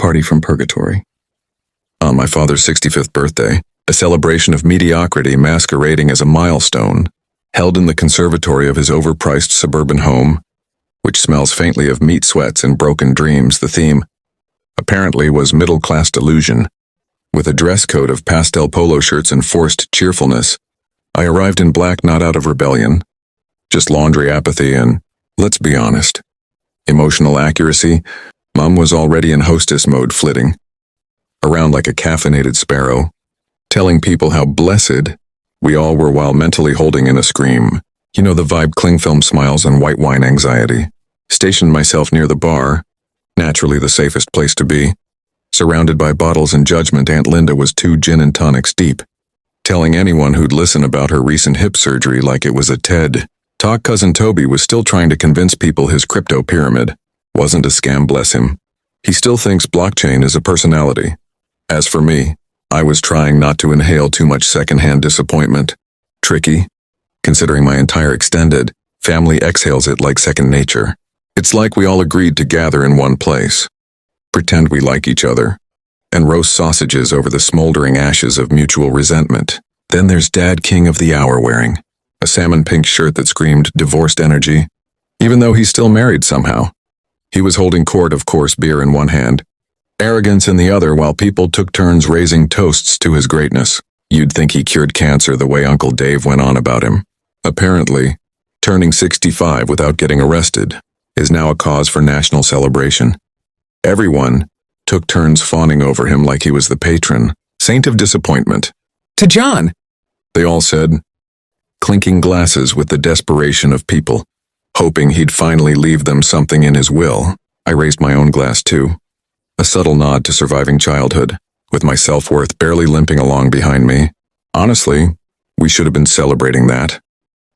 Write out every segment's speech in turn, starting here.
party from purgatory. On my father's 65th birthday, a celebration of mediocrity masquerading as a milestone, held in the conservatory of his overpriced suburban home, which smells faintly of meat sweats and broken dreams. The theme, apparently, was middle-class delusion. With a dress code of pastel polo shirts and forced cheerfulness, I arrived in black not out of rebellion, just laundry apathy and, let's be honest, emotional accuracy. Mom was already in hostess mode, flitting around like a caffeinated sparrow, telling people how blessed we all were while mentally holding in a scream. You know the vibe, cling film smiles and white wine anxiety. Stationed myself near the bar, naturally the safest place to be. Surrounded by bottles and judgment, Aunt Linda was 2 gin and tonics deep, telling anyone who'd listen about her recent hip surgery like it was a TED Talk. Cousin Toby was still trying to convince people his crypto pyramid wasn't a scam, bless him. He still thinks blockchain is a personality. As for me, I was trying not to inhale too much secondhand disappointment. Tricky, considering my entire extended family exhales it like second nature. It's like we all agreed to gather in one place, pretend we like each other, and roast sausages over the smoldering ashes of mutual resentment. Then there's Dad, king of the hour, wearing a salmon pink shirt that screamed divorced energy, even though he's still married somehow. He was holding quart of coarse beer in one hand, arrogance in the other, while people took turns raising toasts to his greatness. You'd think he cured cancer the way Uncle Dave went on about him. Apparently, turning 65 without getting arrested is now a cause for national celebration. Everyone took turns fawning over him like he was the patron saint of disappointment. To John, they all said, clinking glasses with the desperation of people, hoping he'd finally leave them something in his will. I raised my own glass too, a subtle nod to surviving childhood, with my self-worth barely limping along behind me. Honestly, we should have been celebrating that.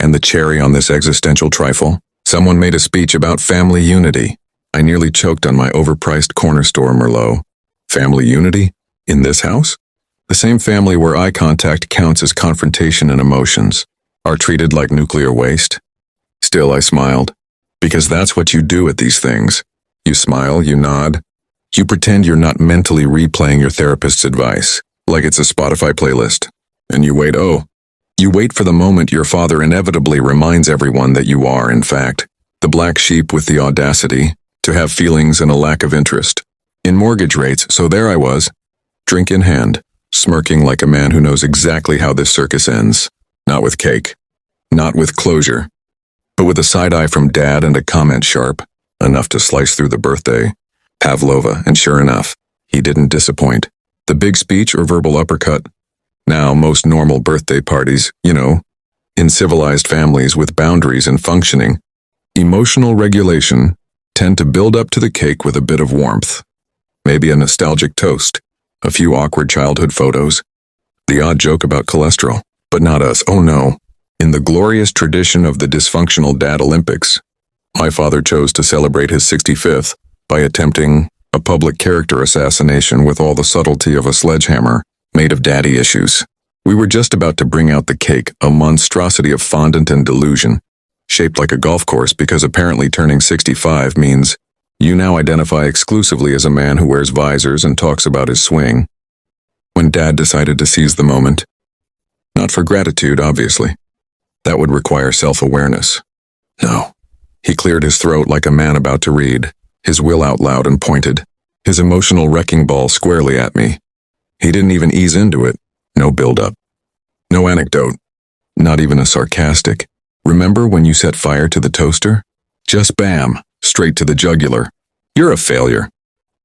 And the cherry on this existential trifle, someone made a speech about family unity. I nearly choked on my overpriced corner store Merlot. Family unity? In this house? The same family where eye contact counts as confrontation and emotions are treated like nuclear waste. Still, I smiled, because that's what you do at these things. You smile, you nod, you pretend you're not mentally replaying your therapist's advice, like it's a Spotify playlist. And you wait, you wait for the moment your father inevitably reminds everyone that you are, in fact, the black sheep with the audacity to have feelings and a lack of interest in mortgage rates. So there I was, drink in hand, smirking like a man who knows exactly how this circus ends. Not with cake, not with closure, but with a side eye from Dad and a comment sharp enough to slice through the birthday pavlova. And sure enough, he didn't disappoint. The big speech or verbal uppercut. Now, most normal birthday parties, in civilized families with boundaries and functioning emotional regulation, tend to build up to the cake with a bit of warmth. Maybe a nostalgic toast, a few awkward childhood photos, the odd joke about cholesterol. But not us, oh no. In the glorious tradition of the dysfunctional Dad Olympics, my father chose to celebrate his 65th by attempting a public character assassination with all the subtlety of a sledgehammer made of daddy issues. We were just about to bring out the cake, a monstrosity of fondant and delusion, shaped like a golf course, because apparently turning 65 means you now identify exclusively as a man who wears visors and talks about his swing. When Dad decided to seize the moment, not for gratitude, obviously. That would require self-awareness. No. He cleared his throat like a man about to read, his will out loud and pointed, his emotional wrecking ball squarely at me. He didn't even ease into it. No build-up. No anecdote. Not even a sarcastic, remember when you set fire to the toaster? Just bam, straight to the jugular. You're a failure.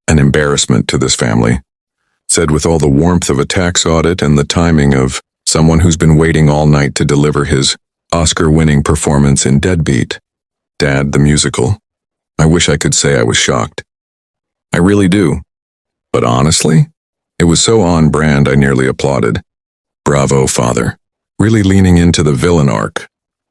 An embarrassment to this family. Said with all the warmth of a tax audit and the timing of someone who's been waiting all night to deliver his Oscar-winning performance in Deadbeat. Dad, the musical. I wish I could say I was shocked. I really do. But honestly, it was so on brand I nearly applauded. Bravo, Father. Really leaning into the villain arc.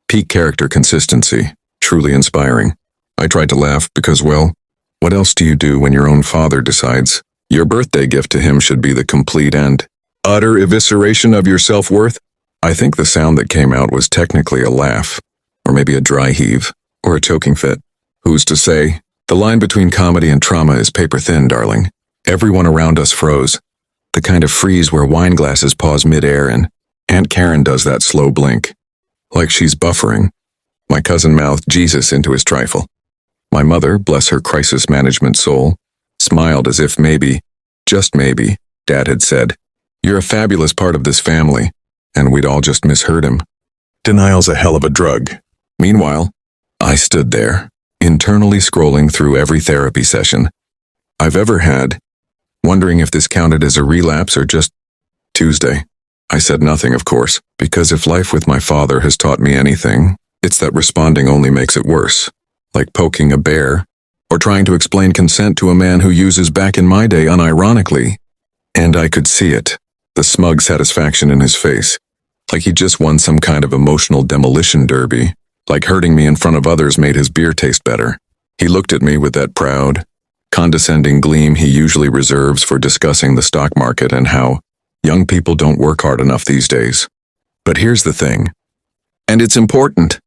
Peak character consistency. Truly inspiring. I tried to laugh because, well, what else do you do when your own father decides your birthday gift to him should be the complete and utter evisceration of your self-worth? I think the sound that came out was technically a laugh, or maybe a dry heave, or a choking fit. Who's to say? The line between comedy and trauma is paper thin, darling. Everyone around us froze. The kind of freeze where wine glasses pause midair and Aunt Karen does that slow blink. Like she's buffering. My cousin mouthed Jesus into his trifle. My mother, bless her crisis management soul, smiled as if maybe, just maybe, Dad had said, "You're a fabulous part of this family," and we'd all just misheard him. Denial's a hell of a drug. Meanwhile, I stood there, internally scrolling through every therapy session I've ever had, wondering if this counted as a relapse or just Tuesday. I said nothing, of course, because if life with my father has taught me anything, it's that responding only makes it worse, like poking a bear, or trying to explain consent to a man who uses back in my day unironically. And I could see it, the smug satisfaction in his face, like he just won some kind of emotional demolition derby, like hurting me in front of others made his beer taste better. He looked at me with that proud, condescending gleam he usually reserves for discussing the stock market and how young people don't work hard enough these days. But here's the thing, and it's important.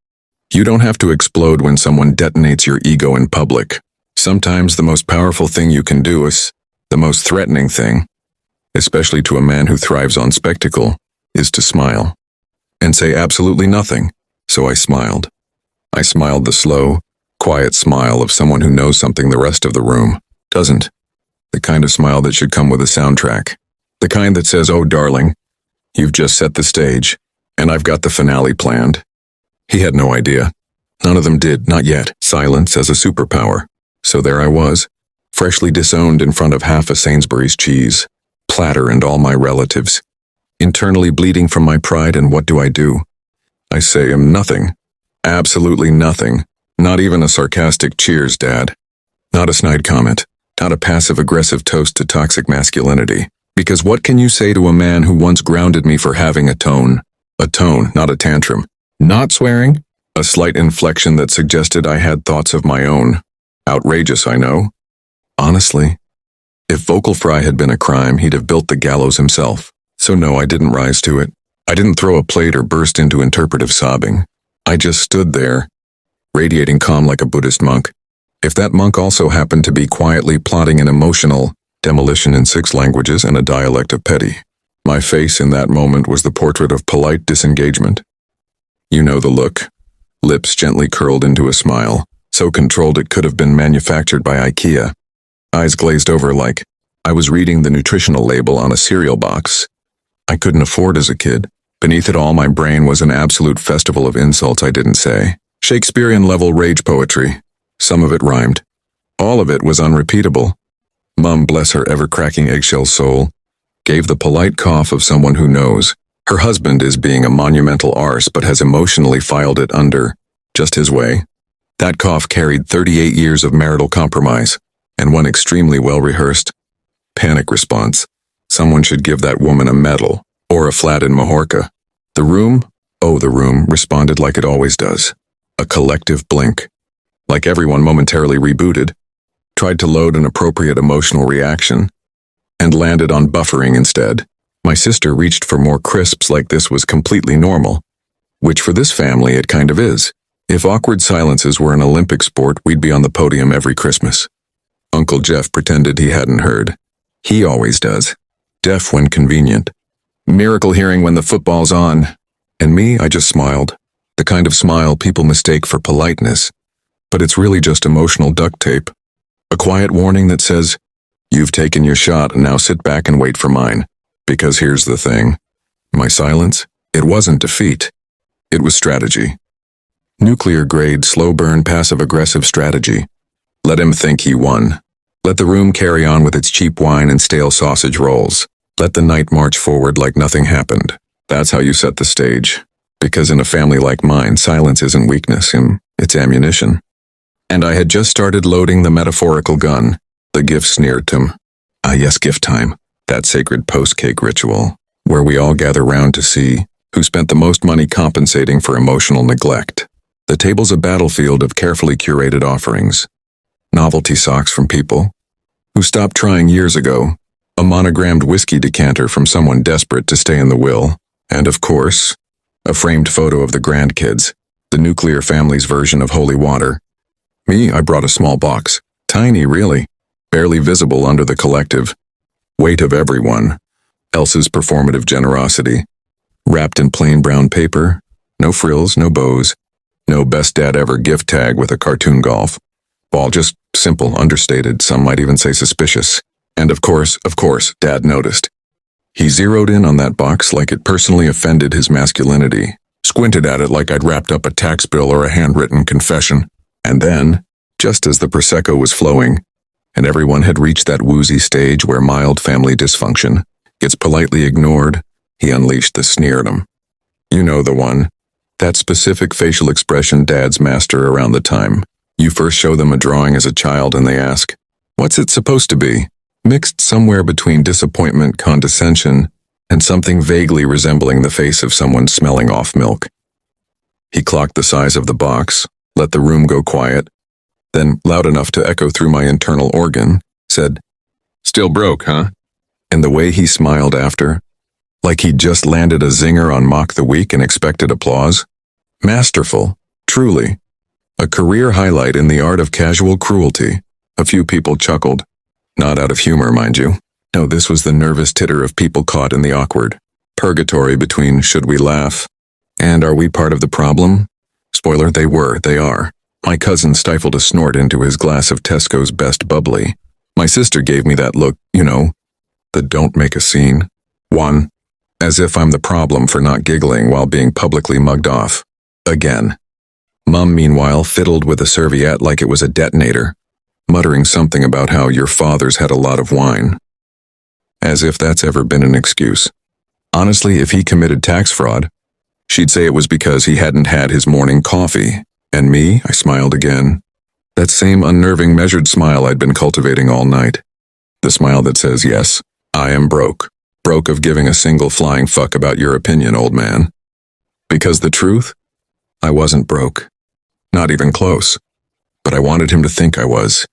You don't have to explode when someone detonates your ego in public. Sometimes the most powerful thing you can do is the most threatening thing, especially to a man who thrives on spectacle, is to smile and say absolutely nothing. So I smiled. I smiled the slow, quiet smile of someone who knows something the rest of the room doesn't. The kind of smile that should come with a soundtrack. The kind that says, "Oh, darling, you've just set the stage, and I've got the finale planned." He had no idea. None of them did, not yet. Silence as a superpower. So there I was, freshly disowned in front of half a Sainsbury's cheese platter and all my relatives, internally bleeding from my pride, and what do? I say nothing. Absolutely nothing. Not even a sarcastic "cheers, Dad." Not a snide comment. Not a passive-aggressive toast to toxic masculinity. Because what can you say to a man who once grounded me for having a tone? A tone, not a tantrum. Not swearing? A slight inflection that suggested I had thoughts of my own. Outrageous, I know. Honestly, if vocal fry had been a crime, he'd have built the gallows himself. So no, I didn't rise to it. I didn't throw a plate or burst into interpretive sobbing. I just stood there, radiating calm like a Buddhist monk. If that monk also happened to be quietly plotting an emotional demolition in 6 languages and a dialect of petty. My face in that moment was the portrait of polite disengagement. You know the look. Lips gently curled into a smile, so controlled it could have been manufactured by IKEA. Eyes glazed over like I was reading the nutritional label on a cereal box I couldn't afford as a kid. Beneath it all, my brain was an absolute festival of insults I didn't say. Shakespearean-level rage poetry. Some of it rhymed. All of it was unrepeatable. Mum, bless her ever-cracking eggshell soul, gave the polite cough of someone who knows her husband is being a monumental arse but has emotionally filed it under just his way. That cough carried 38 years of marital compromise and one extremely well-rehearsed panic response. Someone should give that woman a medal or a flat in Majorca. The room responded like it always does. A collective blink. Like everyone momentarily rebooted, tried to load an appropriate emotional reaction, and landed on buffering instead. My sister reached for more crisps like this was completely normal, which for this family it kind of is. If awkward silences were an Olympic sport, we'd be on the podium every Christmas. Uncle Jeff pretended he hadn't heard. He always does. Deaf when convenient. Miracle hearing when the football's on. And me, I just smiled. The kind of smile people mistake for politeness. But it's really just emotional duct tape. A quiet warning that says, "You've taken your shot and now sit back and wait for mine." Because here's the thing. My silence, it wasn't defeat. It was strategy. Nuclear-grade, slow-burn, passive-aggressive strategy. Let him think he won. Let the room carry on with its cheap wine and stale sausage rolls. Let the night march forward like nothing happened. That's how you set the stage. Because in a family like mine, silence isn't weakness, it's ammunition. And I had just started loading the metaphorical gun. The gift sneered him. Ah yes, gift time. That sacred post-cake ritual, where we all gather round to see who spent the most money compensating for emotional neglect. The table's a battlefield of carefully curated offerings. Novelty socks from people who stopped trying years ago, a monogrammed whiskey decanter from someone desperate to stay in the will, and of course, a framed photo of the grandkids, the nuclear family's version of holy water. Me, I brought a small box. Tiny, really. barely visible under the collective weight of everyone else's performative generosity. Wrapped in plain brown paper, no frills, no bows, no best dad ever gift tag with a cartoon golf ball, just simple, understated, some might even say suspicious. And of course, Dad noticed. He zeroed in on that box like it personally offended his masculinity, squinted at it like I'd wrapped up a tax bill or a handwritten confession. And then, just as the Prosecco was flowing, and everyone had reached that woozy stage where mild family dysfunction gets politely ignored, he unleashed the sneerdom. You know the one. That specific facial expression dads master around the time you first show them a drawing as a child and they ask, "What's it supposed to be?" Mixed somewhere between disappointment, condescension, and something vaguely resembling the face of someone smelling off milk. He clocked the size of the box, let the room go quiet, then, loud enough to echo through my internal organ, said, "Still broke, huh?" And the way he smiled after, like he'd just landed a zinger on Mock the Week and expected applause. Masterful, truly. A career highlight in the art of casual cruelty. A few people chuckled. Not out of humor, mind you. No, this was the nervous titter of people caught in the awkward purgatory between should we laugh and are we part of the problem? Spoiler, they are. My cousin stifled a snort into his glass of Tesco's best bubbly. My sister gave me that look, the don't make a scene one, as if I'm the problem for not giggling while being publicly mugged off. Again. Mum, meanwhile, fiddled with a serviette like it was a detonator, muttering something about how your father's had a lot of wine. As if that's ever been an excuse. Honestly, if he committed tax fraud, she'd say it was because he hadn't had his morning coffee. And me, I smiled again. That same unnerving, measured smile I'd been cultivating all night. The smile that says, yes, I am broke. Broke of giving a single flying fuck about your opinion, old man. Because the truth? I wasn't broke. Not even close. But I wanted him to think I was.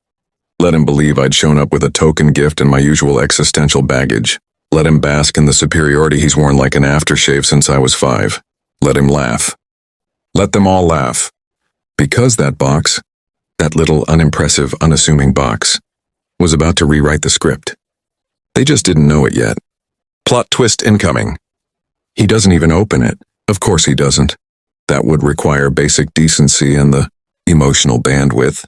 Let him believe I'd shown up with a token gift and my usual existential baggage. Let him bask in the superiority he's worn like an aftershave since I was 5. Let him laugh. Let them all laugh. Because that box, that little unimpressive, unassuming box, was about to rewrite the script. They just didn't know it yet. Plot twist incoming. He doesn't even open it. Of course he doesn't. That would require basic decency and the emotional bandwidth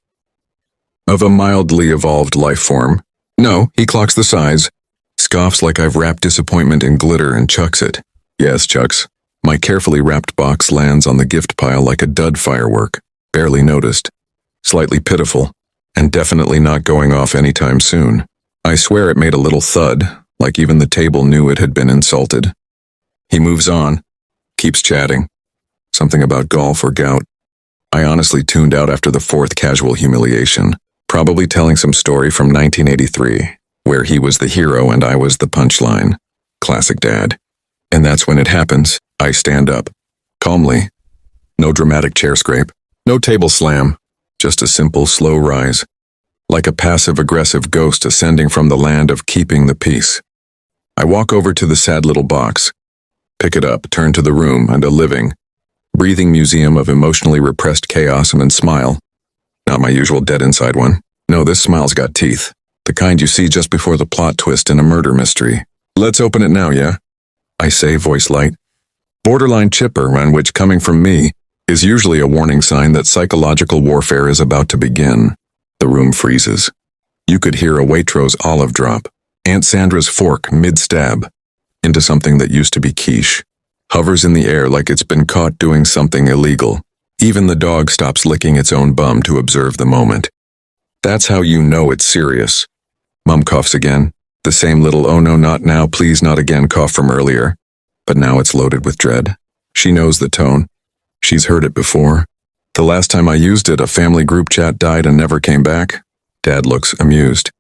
of a mildly evolved life form. No, he clocks the size, scoffs like I've wrapped disappointment in glitter and chucks it. Yes, chucks. My carefully wrapped box lands on the gift pile like a dud firework, barely noticed, slightly pitiful, and definitely not going off anytime soon. I swear it made a little thud, like even the table knew it had been insulted. He moves on, keeps chatting. Something about golf or gout. I honestly tuned out after the 4th casual humiliation, probably telling some story from 1983, where he was the hero and I was the punchline. Classic dad. And that's when it happens. I stand up. Calmly. No dramatic chair scrape. No table slam. Just a simple, slow rise. Like a passive-aggressive ghost ascending from the land of keeping the peace. I walk over to the sad little box. Pick it up, turn to the room, and a living, breathing museum of emotionally repressed chaos and smile. Not my usual dead inside one. No, this smile's got teeth. The kind you see just before the plot twist in a murder mystery. Let's open it now, yeah? I say, voice light. Borderline chipper, and which, coming from me, is usually a warning sign that psychological warfare is about to begin. The room freezes. You could hear a Waitrose olive drop. Aunt Sandra's fork, mid-stab, into something that used to be quiche. Hovers in the air like it's been caught doing something illegal. Even the dog stops licking its own bum to observe the moment. That's how you know it's serious. Mum coughs again. The same little oh no not now please not again cough from earlier. But now it's loaded with dread. She knows the tone. She's heard it before. The last time I used it, a family group chat died and never came back. Dad looks amused.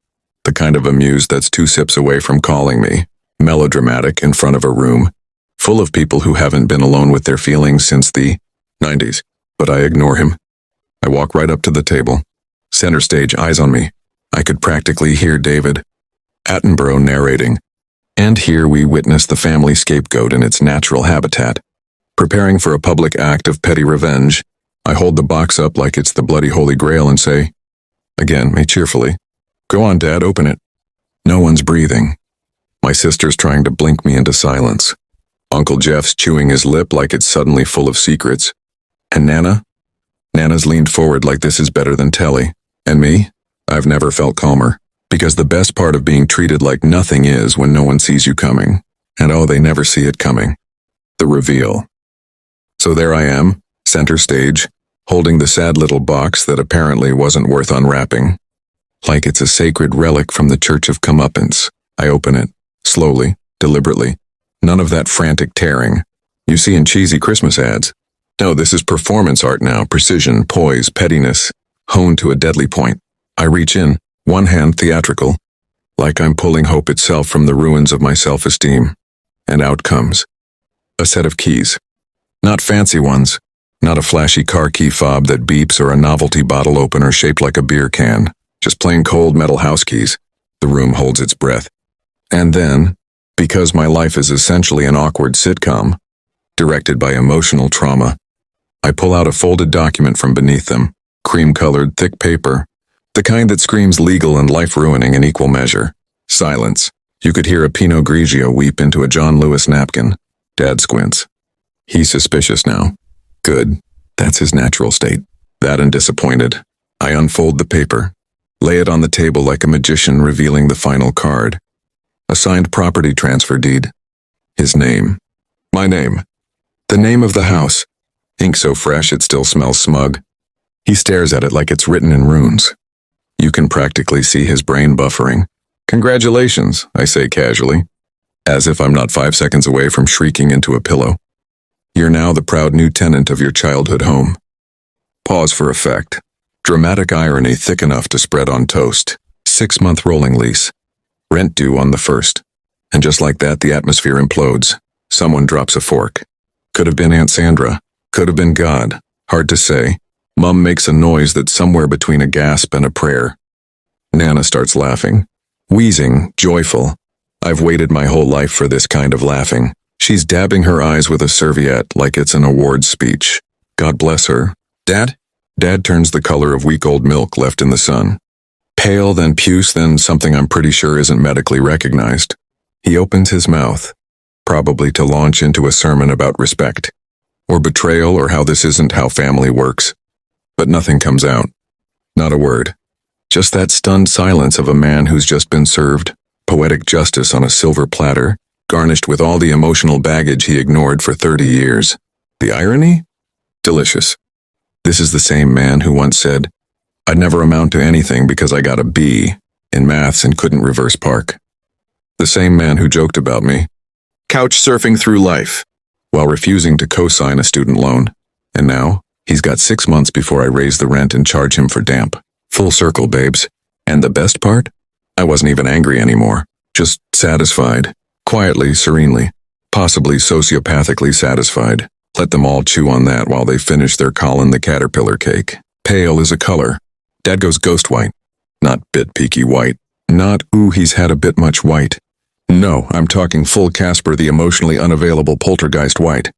The kind of amused that's 2 sips away from calling me. Melodramatic in front of a room full of people who haven't been alone with their feelings since the 90s. But I ignore him. I walk right up to the table. Center stage, eyes on me. I could practically hear David Attenborough narrating. And here we witness the family scapegoat in its natural habitat. Preparing for a public act of petty revenge, I hold the box up like it's the bloody holy grail and say, again, me cheerfully, Go on, Dad, open it. No one's breathing. My sister's trying to blink me into silence. Uncle Jeff's chewing his lip like it's suddenly full of secrets. And Nana? Nana's leaned forward like this is better than telly. And me? I've never felt calmer. Because the best part of being treated like nothing is when no one sees you coming. And oh, they never see it coming. The reveal. So there I am, center stage, holding the sad little box that apparently wasn't worth unwrapping. Like it's a sacred relic from the Church of Comeuppance. I open it, slowly, deliberately. None of that frantic tearing you see in cheesy Christmas ads. No, this is performance art now, precision, poise, pettiness, honed to a deadly point. I reach in, one hand theatrical, like I'm pulling hope itself from the ruins of my self-esteem. And out comes a set of keys. Not fancy ones, not a flashy car key fob that beeps or a novelty bottle opener shaped like a beer can. Just plain cold metal house keys. The room holds its breath. And then, because my life is essentially an awkward sitcom, directed by emotional trauma, I pull out a folded document from beneath them, cream-colored, thick paper, the kind that screams legal and life-ruining in equal measure. Silence. You could hear a Pinot Grigio weep into a John Lewis napkin. Dad squints. He's suspicious now. Good. That's his natural state. That and disappointed. I unfold the paper, lay it on the table like a magician revealing the final card. A signed property transfer deed. His name. My name. The name of the house. Ink so fresh it still smells smug. He stares at it like it's written in runes. You can practically see his brain buffering. Congratulations, I say casually, as if I'm not 5 seconds away from shrieking into a pillow. You're now the proud new tenant of your childhood home. Pause for effect. Dramatic irony thick enough to spread on toast. 6-month rolling lease. Rent due on the 1st. And just like that, the atmosphere implodes. Someone drops a fork. Could have been Aunt Sandra. Could have been God. Hard to say. Mum makes a noise that's somewhere between a gasp and a prayer. Nana starts laughing. Wheezing, joyful. I've waited my whole life for this kind of laughing. She's dabbing her eyes with a serviette like it's an awards speech. God bless her. Dad? Dad turns the color of week-old milk left in the sun. Pale, then puce, then something I'm pretty sure isn't medically recognized. He opens his mouth, probably to launch into a sermon about respect, or betrayal, or how this isn't how family works. But nothing comes out. Not a word. Just that stunned silence of a man who's just been served poetic justice on a silver platter, garnished with all the emotional baggage he ignored for 30 years. The irony? Delicious. This is the same man who once said, I'd never amount to anything because I got a B in maths and couldn't reverse park. The same man who joked about me, couch surfing through life, while refusing to co-sign a student loan. And now, he's got 6 months before I raise the rent and charge him for damp. Full circle, babes. And the best part? I wasn't even angry anymore. Just satisfied. Quietly, serenely. Possibly sociopathically satisfied. Let them all chew on that while they finish their Colin the Caterpillar cake. Pale is a color. Dad goes ghost white. Not bit peaky white. Not, ooh, he's had a bit much white. No, I'm talking full Casper the emotionally unavailable poltergeist white.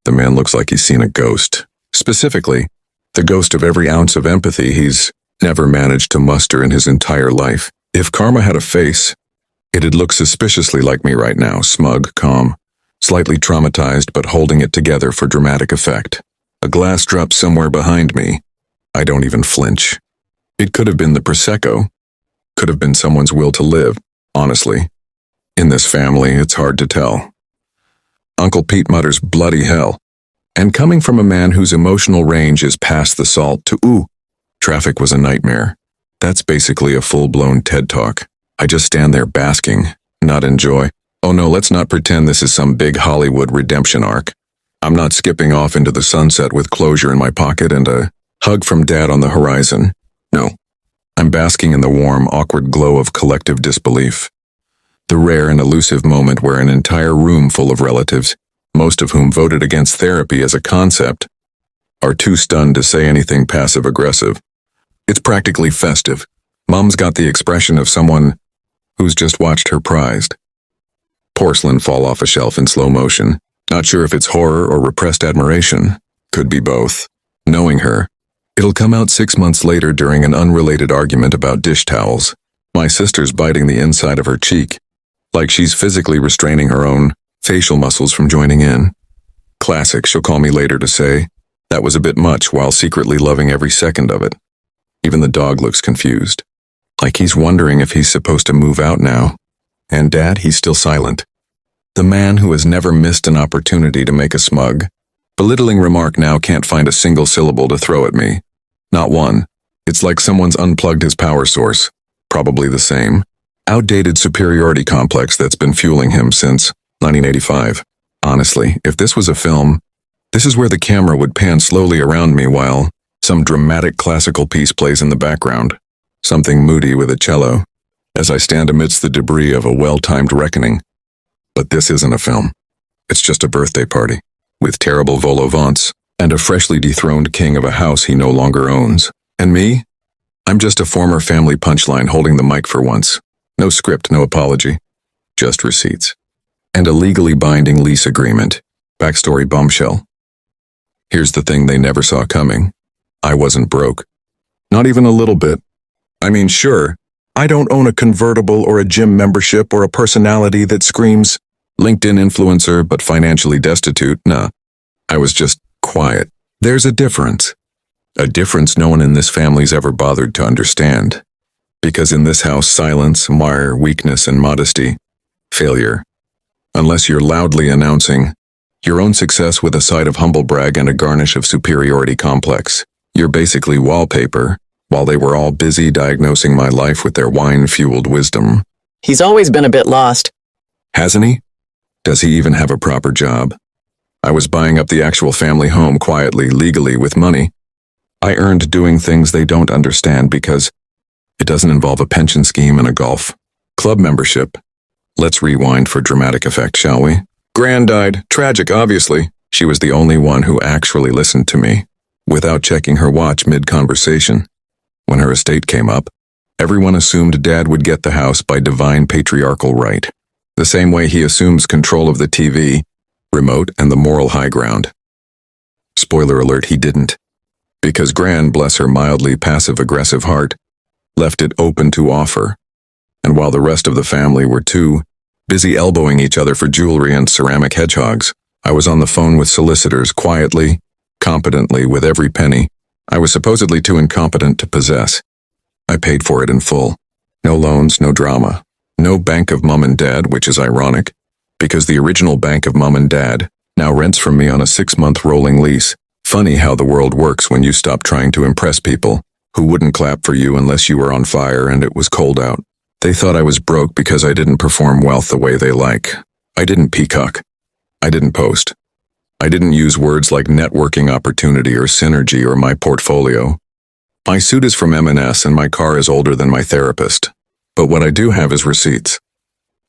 The man looks like he's seen a ghost. Specifically, the ghost of every ounce of empathy he's never managed to muster in his entire life. If karma had a face, it'd look suspiciously like me right now, smug, calm, slightly traumatized but holding it together for dramatic effect. A glass drops somewhere behind me. I don't even flinch. It could have been the Prosecco. Could have been someone's will to live, honestly. In this family, it's hard to tell. Uncle Pete mutters bloody hell. And coming from a man whose emotional range is past the salt to ooh, traffic was a nightmare. That's basically a full-blown TED Talk. I just stand there basking, not enjoy. Oh no, let's not pretend this is some big Hollywood redemption arc. I'm not skipping off into the sunset with closure in my pocket and a hug from Dad on the horizon. No, I'm basking in the warm, awkward glow of collective disbelief. The rare and elusive moment where an entire room full of relatives, most of whom voted against therapy as a concept, are too stunned to say anything passive-aggressive. It's practically festive. Mom's got the expression of someone who's just watched her prized porcelain fall off a shelf in slow motion. Not sure if it's horror or repressed admiration. Could be both. Knowing her, it'll come out 6 months later during an unrelated argument about dish towels. My sister's biting the inside of her cheek, like she's physically restraining her own facial muscles from joining in. Classic, she'll call me later to say, that was a bit much, while secretly loving every second of it. Even the dog looks confused, like he's wondering if he's supposed to move out now. And Dad, he's still silent. The man who has never missed an opportunity to make a smug, belittling remark now can't find a single syllable to throw at me. Not one. It's like someone's unplugged his power source. Probably the same outdated superiority complex that's been fueling him since 1985. Honestly, if this was a film, this is where the camera would pan slowly around me while some dramatic classical piece plays in the background, something moody with a cello, as I stand amidst the debris of a well-timed reckoning. But this isn't a film. It's just a birthday party, with terrible vol au vents, and a freshly dethroned king of a house he no longer owns. And me? I'm just a former family punchline holding the mic for once. No script, no apology. Just receipts. And a legally binding lease agreement. Backstory bombshell. Here's the thing they never saw coming. I wasn't broke. Not even a little bit. I mean, sure, I don't own a convertible or a gym membership or a personality that screams LinkedIn influencer but financially destitute. Nah, I was just quiet. There's a difference. A difference no one in this family's ever bothered to understand. Because in this house, silence, mire, weakness, and modesty. Failure. Unless you're loudly announcing your own success with a side of humble brag and a garnish of superiority complex. You're basically wallpaper, while they were all busy diagnosing my life with their wine-fueled wisdom. He's always been a bit lost. Hasn't he? Does he even have a proper job? I was buying up the actual family home quietly, legally, with money. I earned doing things they don't understand because it doesn't involve a pension scheme and a golf club membership. Let's rewind for dramatic effect, shall we? Gran died. Tragic, obviously. She was the only one who actually listened to me, without checking her watch mid-conversation. When her estate came up, everyone assumed Dad would get the house by divine patriarchal right, the same way he assumes control of the TV, remote, and the moral high ground. Spoiler alert, he didn't. Because Gran, bless her mildly passive-aggressive heart, left it open to offer. And while the rest of the family were too busy elbowing each other for jewelry and ceramic hedgehogs, I was on the phone with solicitors quietly, competently, with every penny I was supposedly too incompetent to possess. I paid for it in full. No loans, no drama. No bank of mom and dad, which is ironic, because the original bank of mom and dad now rents from me on a 6-month rolling lease. Funny how the world works when you stop trying to impress people who wouldn't clap for you unless you were on fire and it was cold out. They thought I was broke because I didn't perform wealth the way they like. I didn't peacock. I didn't post. I didn't use words like networking opportunity or synergy or my portfolio. My suit is from M&S and my car is older than my therapist. But what I do have is receipts.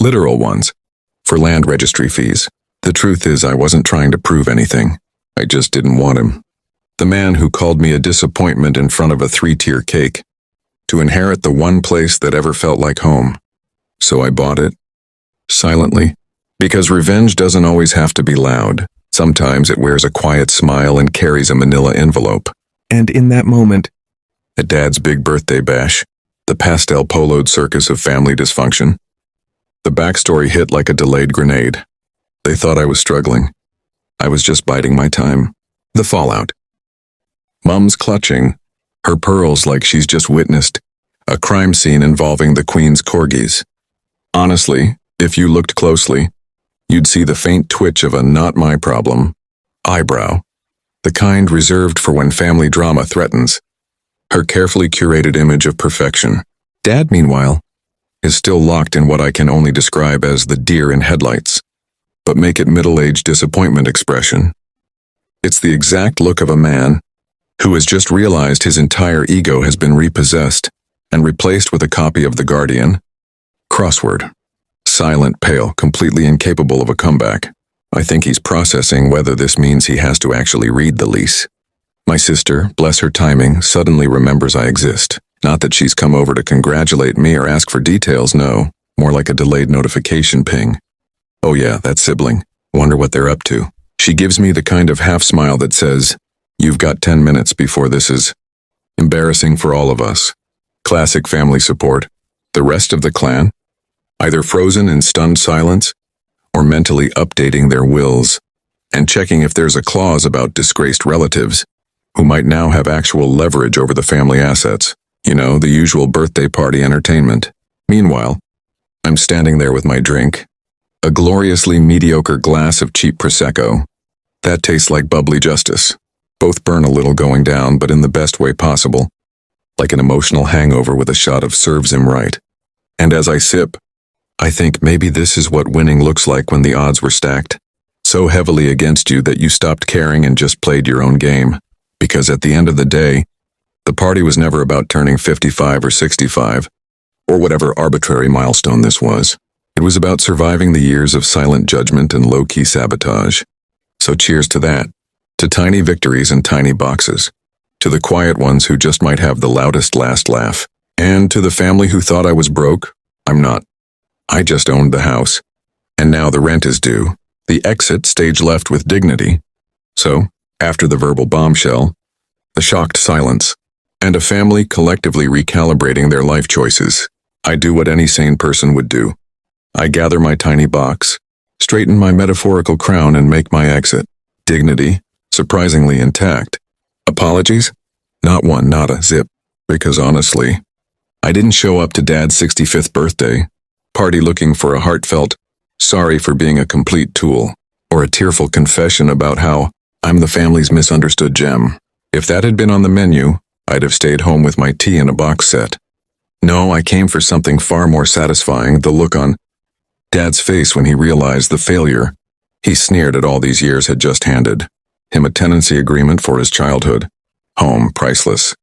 Literal ones. For land registry fees. The truth is I wasn't trying to prove anything. I just didn't want him. The man who called me a disappointment in front of a 3-tier cake. To inherit the one place that ever felt like home. So I bought it. Silently. Because revenge doesn't always have to be loud. Sometimes it wears a quiet smile and carries a manila envelope. And in that moment, at Dad's big birthday bash, the pastel poloed circus of family dysfunction, the backstory hit like a delayed grenade. They thought I was struggling. I was just biding my time. The fallout. Mom's clutching, her pearls like she's just witnessed a crime scene involving the Queen's corgis. Honestly, if you looked closely, you'd see the faint twitch of a not my problem eyebrow, the kind reserved for when family drama threatens. Her carefully curated image of perfection. Dad, meanwhile, is still locked in what I can only describe as the deer in headlights, but make it middle-aged disappointment expression. It's the exact look of a man who has just realized his entire ego has been repossessed and replaced with a copy of The Guardian. Crossword. Silent, pale, completely incapable of a comeback. I think he's processing whether this means he has to actually read the lease. My sister, bless her timing, suddenly remembers I exist. Not that she's come over to congratulate me or ask for details, no. More like a delayed notification ping. Oh yeah, that sibling. Wonder what they're up to. She gives me the kind of half smile that says, "You've got 10 minutes before this is embarrassing for all of us." Classic family support. The rest of the clan, either frozen in stunned silence or mentally updating their wills and checking if there's a clause about disgraced relatives who might now have actual leverage over the family assets. You know, the usual birthday party entertainment. Meanwhile, I'm standing there with my drink, a gloriously mediocre glass of cheap Prosecco. That tastes like bubbly justice. Both burn a little going down, but in the best way possible, like an emotional hangover with a shot of serves him right. And as I sip, I think maybe this is what winning looks like when the odds were stacked so heavily against you that you stopped caring and just played your own game. Because at the end of the day, the party was never about turning 55 or 65, or whatever arbitrary milestone this was. It was about surviving the years of silent judgment and low-key sabotage. So cheers to that, to tiny victories and tiny boxes, to the quiet ones who just might have the loudest last laugh, and to the family who thought I was broke. I'm not. I just owned the house, and now the rent is due. The exit stage left with dignity. So, after the verbal bombshell, the shocked silence, and a family collectively recalibrating their life choices, I do what any sane person would do. I gather my tiny box, straighten my metaphorical crown, and make my exit. Dignity, surprisingly intact. Apologies? Not one, not a zip. Because honestly, I didn't show up to Dad's 65th birthday party looking for a heartfelt, sorry for being a complete tool, or a tearful confession about how I'm the family's misunderstood gem. If that had been on the menu, I'd have stayed home with my tea and a box set. No, I came for something far more satisfying, the look on Dad's face when he realized the failure he sneered at all these years had just handed him a tenancy agreement for his childhood. Home, priceless.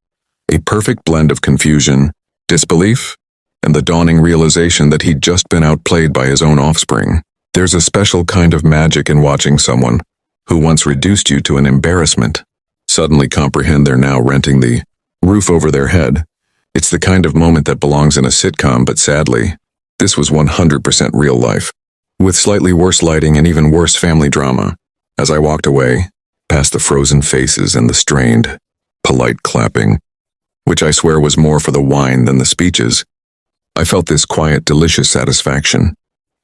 A perfect blend of confusion, disbelief, and the dawning realization that he'd just been outplayed by his own offspring. There's a special kind of magic in watching someone who once reduced you to an embarrassment suddenly comprehend they're now renting the roof over their head. It's the kind of moment that belongs in a sitcom, but sadly, this was 100% real life, with slightly worse lighting and even worse family drama. As I walked away, past the frozen faces and the strained, polite clapping, which I swear was more for the wine than the speeches, I felt this quiet, delicious satisfaction.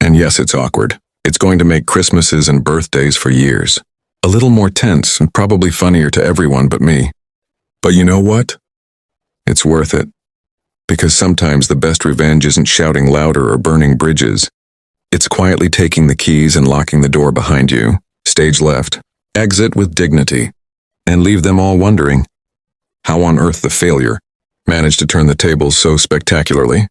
And yes, it's awkward. It's going to make Christmases and birthdays for years a little more tense and probably funnier to everyone but me. But you know what? It's worth it. Because sometimes the best revenge isn't shouting louder or burning bridges. It's quietly taking the keys and locking the door behind you, stage left, exit with dignity, and leave them all wondering how on earth the failure managed to turn the tables so spectacularly.